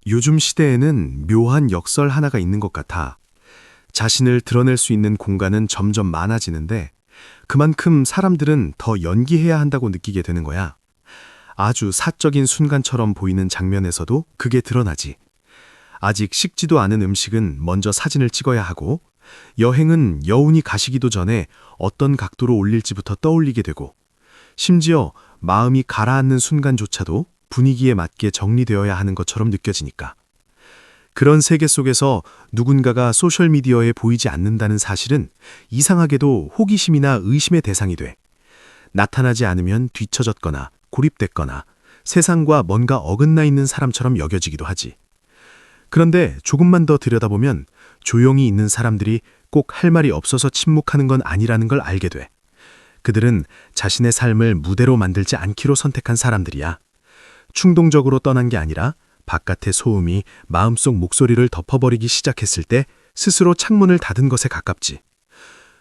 요즘 시대에는 묘한 역설 하나가 있는 것 같아. 자신을 드러낼 수 있는 공간은 점점 많아지는데 그만큼 사람들은 더 연기해야 한다고 느끼게 되는 거야. 아주 사적인 순간처럼 보이는 장면에서도 그게 드러나지. 아직 식지도 않은 음식은 먼저 사진을 찍어야 하고, 여행은 여운이 가시기도 전에 어떤 각도로 올릴지부터 떠올리게 되고, 심지어 마음이 가라앉는 순간조차도 분위기에 맞게 정리되어야 하는 것처럼 느껴지니까. 그런 세계 속에서 누군가가 소셜미디어에 보이지 않는다는 사실은 이상하게도 호기심이나 의심의 대상이 돼. 나타나지 않으면 뒤처졌거나 고립됐거나 세상과 뭔가 어긋나 있는 사람처럼 여겨지기도 하지. 그런데 조금만 더 들여다보면 조용히 있는 사람들이 꼭 할 말이 없어서 침묵하는 건 아니라는 걸 알게 돼. 그들은 자신의 삶을 무대로 만들지 않기로 선택한 사람들이야. 충동적으로 떠난 게 아니라 바깥의 소음이 마음속 목소리를 덮어버리기 시작했을 때 스스로 창문을 닫은 것에 가깝지.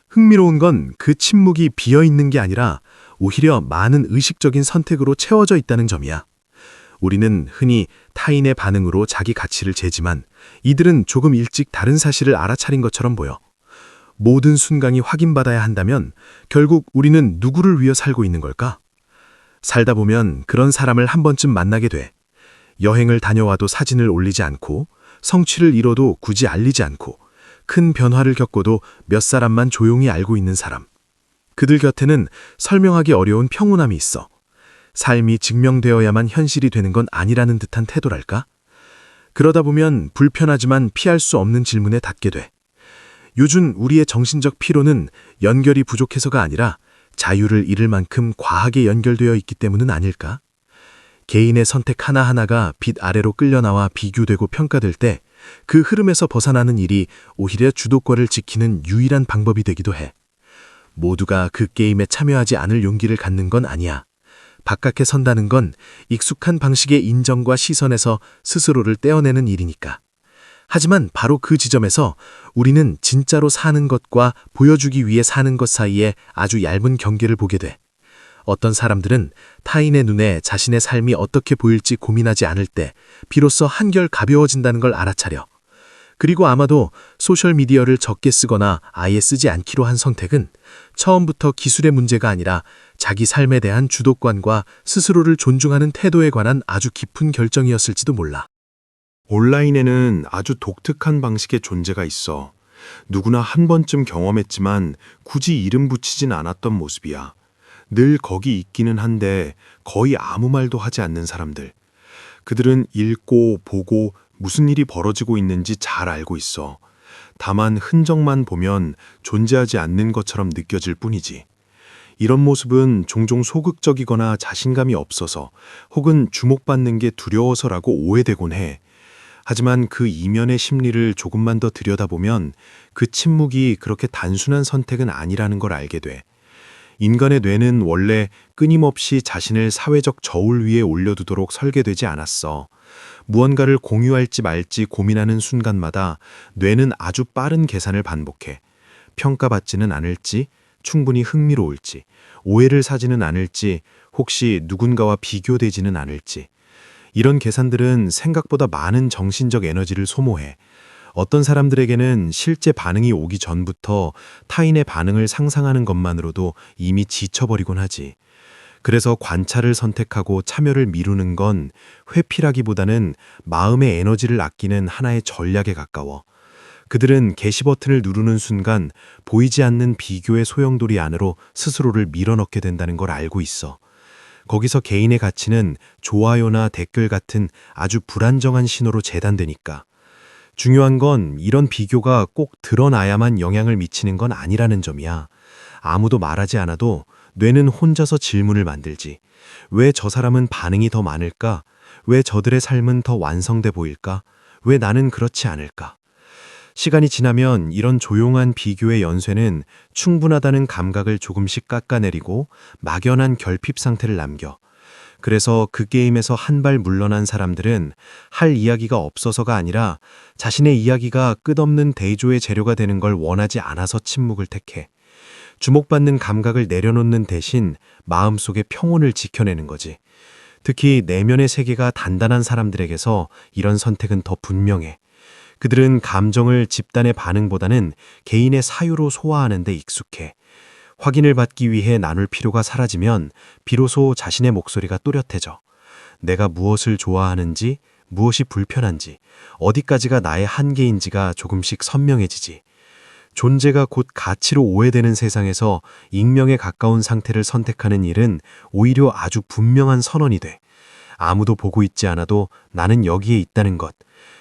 흥미로운 건 그 침묵이 비어있는 게 아니라 오히려 많은 의식적인 선택으로 채워져 있다는 점이야. 우리는 흔히 타인의 반응으로 자기 가치를 재지만 이들은 조금 일찍 다른 사실을 알아차린 것처럼 보여. 모든 순간이 확인받아야 한다면 결국 우리는 누구를 위해 살고 있는 걸까? 살다 보면 그런 사람을 한 번쯤 만나게 돼. 여행을 다녀와도 사진을 올리지 않고, 성취를 이뤄도 굳이 알리지 않고, 큰 변화를 겪고도 몇 사람만 조용히 알고 있는 사람. 그들 곁에는 설명하기 어려운 평온함이 있어. 삶이 증명되어야만 현실이 되는 건 아니라는 듯한 태도랄까? 그러다 보면 불편하지만 피할 수 없는 질문에 닿게 돼. 요즘 우리의 정신적 피로는 연결이 부족해서가 아니라 자유를 잃을 만큼 과하게 연결되어 있기 때문은 아닐까? 개인의 선택 하나하나가 빛 아래로 끌려나와 비교되고 평가될 때 그 흐름에서 벗어나는 일이 오히려 주도권을 지키는 유일한 방법이 되기도 해. 모두가 그 게임에 참여하지 않을 용기를 갖는 건 아니야. 바깥에 선다는 건 익숙한 방식의 인정과 시선에서 스스로를 떼어내는 일이니까. 하지만 바로 그 지점에서 우리는 진짜로 사는 것과 보여주기 위해 사는 것 사이에 아주 얇은 경계를 보게 돼. 어떤 사람들은 타인의 눈에 자신의 삶이 어떻게 보일지 고민하지 않을 때 비로소 한결 가벼워진다는 걸 알아차려. 그리고 아마도 소셜미디어를 적게 쓰거나 아예 쓰지 않기로 한 선택은 처음부터 기술의 문제가 아니라 자기 삶에 대한 주도권과 스스로를 존중하는 태도에 관한 아주 깊은 결정이었을지도 몰라. 온라인에는 아주 독특한 방식의 존재가 있어. 누구나 한 번쯤 경험했지만 굳이 이름 붙이진 않았던 모습이야. 늘 거기 있기는 한데 거의 아무 말도 하지 않는 사람들. 그들은 읽고 보고 무슨 일이 벌어지고 있는지 잘 알고 있어. 다만 흔적만 보면 존재하지 않는 것처럼 느껴질 뿐이지. 이런 모습은 종종 소극적이거나 자신감이 없어서 혹은 주목받는 게 두려워서라고 오해되곤 해. 하지만 그 이면의 심리를 조금만 더 들여다보면 그 침묵이 그렇게 단순한 선택은 아니라는 걸 알게 돼. 인간의 뇌는 원래 끊임없이 자신을 사회적 저울 위에 올려두도록 설계되지 않았어. 무언가를 공유할지 말지 고민하는 순간마다 뇌는 아주 빠른 계산을 반복해. 평가받지는 않을지, 충분히 흥미로울지, 오해를 사지는 않을지, 혹시 누군가와 비교되지는 않을지. 이런 계산들은 생각보다 많은 정신적 에너지를 소모해. 어떤 사람들에게는 실제 반응이 오기 전부터 타인의 반응을 상상하는 것만으로도 이미 지쳐버리곤 하지. 그래서 관찰을 선택하고 참여를 미루는 건 회피라기보다는 마음의 에너지를 아끼는 하나의 전략에 가까워. 그들은 게시 버튼을 누르는 순간 보이지 않는 비교의 소용돌이 안으로 스스로를 밀어넣게 된다는 걸 알고 있어. 거기서 개인의 가치는 좋아요나 댓글 같은 아주 불안정한 신호로 재단되니까. 중요한 건 이런 비교가 꼭 드러나야만 영향을 미치는 건 아니라는 점이야. 아무도 말하지 않아도 뇌는 혼자서 질문을 만들지. 왜 저 사람은 반응이 더 많을까? 왜 저들의 삶은 더 완성돼 보일까? 왜 나는 그렇지 않을까? 시간이 지나면 이런 조용한 비교의 연쇄는 충분하다는 감각을 조금씩 깎아내리고 막연한 결핍 상태를 남겨. 그래서 그 게임에서 한 발 물러난 사람들은 할 이야기가 없어서가 아니라 자신의 이야기가 끝없는 대조의 재료가 되는 걸 원하지 않아서 침묵을 택해. 주목받는 감각을 내려놓는 대신 마음속의 평온을 지켜내는 거지. 특히 내면의 세계가 단단한 사람들에게서 이런 선택은 더 분명해. 그들은 감정을 집단의 반응보다는 개인의 사유로 소화하는 데 익숙해. 확인을 받기 위해 나눌 필요가 사라지면 비로소 자신의 목소리가 또렷해져. 내가 무엇을 좋아하는지, 무엇이 불편한지, 어디까지가 나의 한계인지가 조금씩 선명해지지. 존재가 곧 가치로 오해되는 세상에서 익명에 가까운 상태를 선택하는 일은 오히려 아주 분명한 선언이 돼. 아무도 보고 있지 않아도 나는 여기에 있다는 것.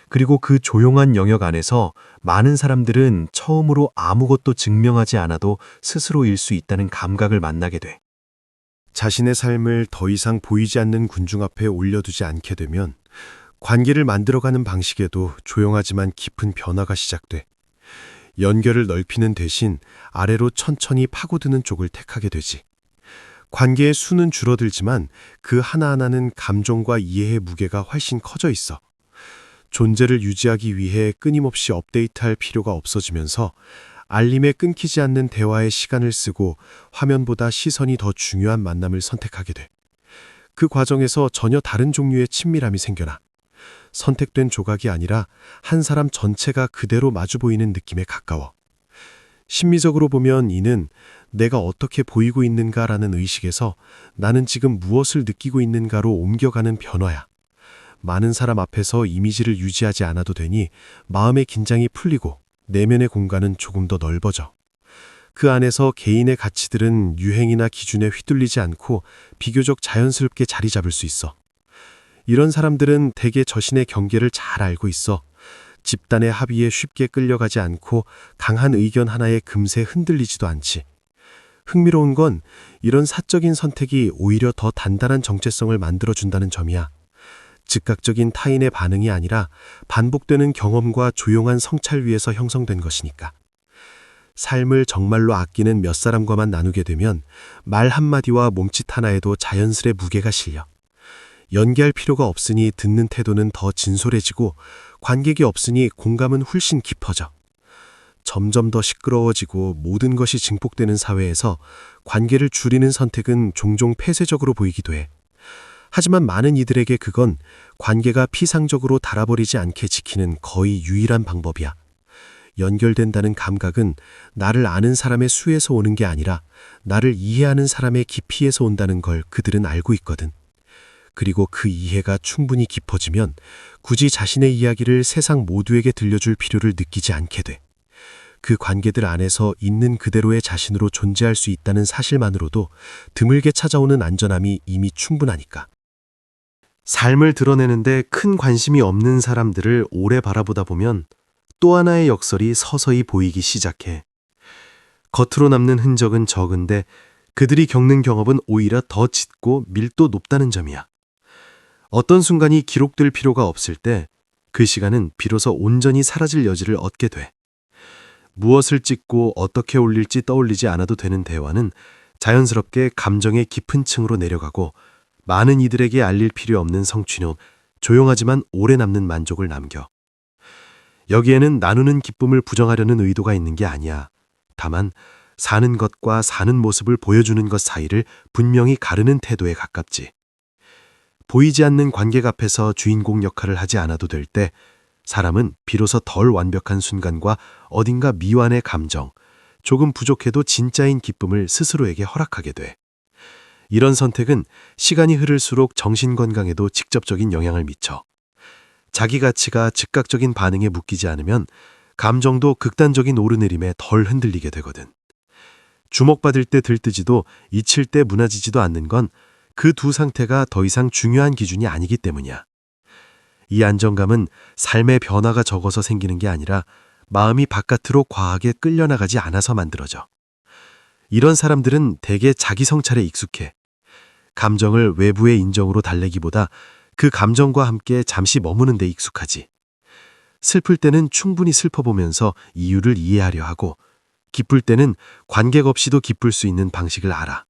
그리고 그 조용한 영역 안에서 많은 사람들은 처음으로 아무것도 증명하지 않아도 스스로 일 수 있다는 감각을 만나게 돼. 자신의 삶을 더 이상 보이지 않는 군중 앞에 올려두지 않게 되면 관계를 만들어가는 방식에도 조용하지만 깊은 변화가 시작돼. 연결을 넓히는 대신 아래로 천천히 파고드는 쪽을 택하게 되지. 관계의 수는 줄어들지만 그 하나하나는 감정과 이해의 무게가 훨씬 커져 있어. 존재를 유지하기 위해 끊임없이 업데이트할 필요가 없어지면서 알림에 끊기지 않는 대화에 시간을 쓰고 화면보다 시선이 더 중요한 만남을 선택하게 돼. 그 과정에서 전혀 다른 종류의 친밀함이 생겨나. 선택된 조각이 아니라 한 사람 전체가 그대로 마주 보이는 느낌에 가까워. 심리적으로 보면 이는 내가 어떻게 보이고 있는가라는 의식에서 나는 지금 무엇을 느끼고 있는가로 옮겨가는 변화야. 많은 사람 앞에서 이미지를 유지하지 않아도 되니 마음의 긴장이 풀리고 내면의 공간은 조금 더 넓어져. 그 안에서 개인의 가치들은 유행이나 기준에 휘둘리지 않고 비교적 자연스럽게 자리 잡을 수 있어. 이런 사람들은 대개 자신의 경계를 잘 알고 있어. 집단의 합의에 쉽게 끌려가지 않고 강한 의견 하나에 금세 흔들리지도 않지. 흥미로운 건 이런 사적인 선택이 오히려 더 단단한 정체성을 만들어준다는 점이야. 즉각적인 타인의 반응이 아니라 반복되는 경험과 조용한 성찰 위에서 형성된 것이니까. 삶을 정말로 아끼는 몇 사람과만 나누게 되면 말 한마디와 몸짓 하나에도 자연스레 무게가 실려. 연기할 필요가 없으니 듣는 태도는 더 진솔해지고 관객이 없으니 공감은 훨씬 깊어져. 점점 더 시끄러워지고 모든 것이 증폭되는 사회에서 관계를 줄이는 선택은 종종 폐쇄적으로 보이기도 해. 하지만 많은 이들에게 그건 관계가 피상적으로 닳아버리지 않게 지키는 거의 유일한 방법이야. 연결된다는 감각은 나를 아는 사람의 수에서 오는 게 아니라 나를 이해하는 사람의 깊이에서 온다는 걸 그들은 알고 있거든. 그리고 그 이해가 충분히 깊어지면 굳이 자신의 이야기를 세상 모두에게 들려줄 필요를 느끼지 않게 돼. 그 관계들 안에서 있는 그대로의 자신으로 존재할 수 있다는 사실만으로도 드물게 찾아오는 안전함이 이미 충분하니까. 삶을 드러내는데 큰 관심이 없는 사람들을 오래 바라보다 보면 또 하나의 역설이 서서히 보이기 시작해. 겉으로 남는 흔적은 적은데 그들이 겪는 경험은 오히려 더 짙고 밀도 높다는 점이야. 어떤 순간이 기록될 필요가 없을 때 그 시간은 비로소 온전히 사라질 여지를 얻게 돼. 무엇을 찍고 어떻게 올릴지 떠올리지 않아도 되는 대화는 자연스럽게 감정의 깊은 층으로 내려가고 많은 이들에게 알릴 필요 없는 성취는 조용하지만 오래 남는 만족을 남겨. 여기에는 나누는 기쁨을 부정하려는 의도가 있는 게 아니야. 다만 사는 것과 사는 모습을 보여주는 것 사이를 분명히 가르는 태도에 가깝지. 보이지 않는 관객 앞에서 주인공 역할을 하지 않아도 될 때 사람은 비로소 덜 완벽한 순간과 어딘가 미완의 감정, 조금 부족해도 진짜인 기쁨을 스스로에게 허락하게 돼. 이런 선택은 시간이 흐를수록 정신 건강에도 직접적인 영향을 미쳐. 자기 가치가 즉각적인 반응에 묶이지 않으면 감정도 극단적인 오르내림에 덜 흔들리게 되거든. 주목받을 때 들뜨지도 잊힐 때 무너지지도 않는 건 그 두 상태가 더 이상 중요한 기준이 아니기 때문이야. 이 안정감은 삶의 변화가 적어서 생기는 게 아니라 마음이 바깥으로 과하게 끌려나가지 않아서 만들어져. 이런 사람들은 대개 자기 성찰에 익숙해. 감정을 외부의 인정으로 달래기보다 그 감정과 함께 잠시 머무는 데 익숙하지. 슬플 때는 충분히 슬퍼보면서 이유를 이해하려 하고 기쁠 때는 관객 없이도 기쁠 수 있는 방식을 알아.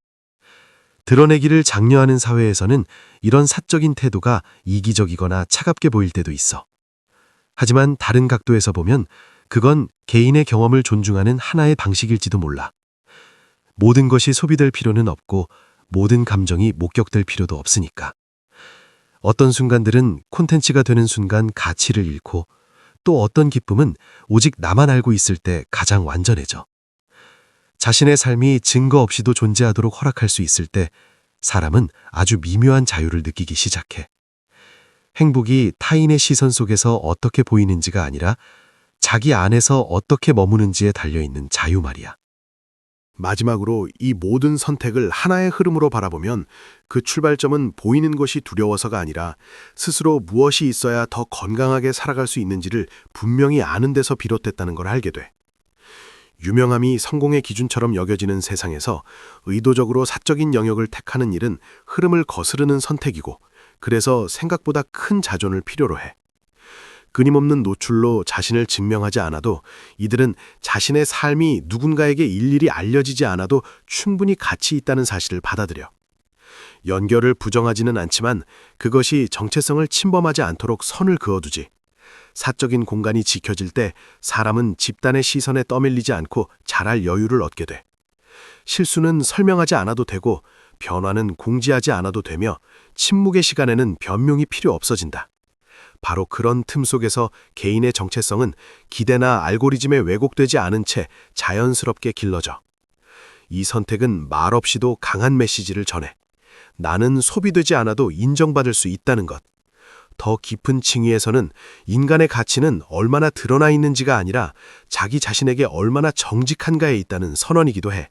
드러내기를 장려하는 사회에서는 이런 사적인 태도가 이기적이거나 차갑게 보일 때도 있어. 하지만 다른 각도에서 보면 그건 개인의 경험을 존중하는 하나의 방식일지도 몰라. 모든 것이 소비될 필요는 없고 모든 감정이 목격될 필요도 없으니까. 어떤 순간들은 콘텐츠가 되는 순간 가치를 잃고 또 어떤 기쁨은 오직 나만 알고 있을 때 가장 완전해져. 자신의 삶이 증거 없이도 존재하도록 허락할 수 있을 때 사람은 아주 미묘한 자유를 느끼기 시작해. 행복이 타인의 시선 속에서 어떻게 보이는지가 아니라 자기 안에서 어떻게 머무는지에 달려있는 자유 말이야. 마지막으로 이 모든 선택을 하나의 흐름으로 바라보면 그 출발점은 보이는 것이 두려워서가 아니라 스스로 무엇이 있어야 더 건강하게 살아갈 수 있는지를 분명히 아는 데서 비롯됐다는 걸 알게 돼. 유명함이 성공의 기준처럼 여겨지는 세상에서 의도적으로 사적인 영역을 택하는 일은 흐름을 거스르는 선택이고, 그래서 생각보다 큰 자존을 필요로 해. 끊임없는 노출로 자신을 증명하지 않아도 이들은 자신의 삶이 누군가에게 일일이 알려지지 않아도 충분히 가치 있다는 사실을 받아들여. 연결을 부정하지는 않지만 그것이 정체성을 침범하지 않도록 선을 그어두지. 사적인 공간이 지켜질 때 사람은 집단의 시선에 떠밀리지 않고 자랄 여유를 얻게 돼. 실수는 설명하지 않아도 되고 변화는 공지하지 않아도 되며 침묵의 시간에는 변명이 필요 없어진다. 바로 그런 틈 속에서 개인의 정체성은 기대나 알고리즘에 왜곡되지 않은 채 자연스럽게 길러져. 이 선택은 말없이도 강한 메시지를 전해. 나는 소비되지 않아도 인정받을 수 있다는 것. 더 깊은 층위에서는 인간의 가치는 얼마나 드러나 있는지가 아니라 자기 자신에게 얼마나 정직한가에 있다는 선언이기도 해.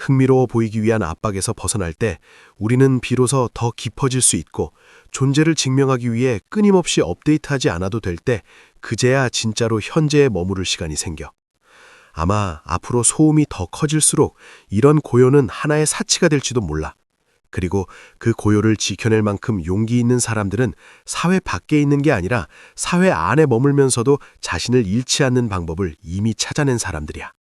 흥미로워 보이기 위한 압박에서 벗어날 때 우리는 비로소 더 깊어질 수 있고, 존재를 증명하기 위해 끊임없이 업데이트하지 않아도 될 때 그제야 진짜로 현재에 머무를 시간이 생겨. 아마 앞으로 소음이 더 커질수록 이런 고요는 하나의 사치가 될지도 몰라. 그리고 그 고요를 지켜낼 만큼 용기 있는 사람들은 사회 밖에 있는 게 아니라 사회 안에 머물면서도 자신을 잃지 않는 방법을 이미 찾아낸 사람들이야.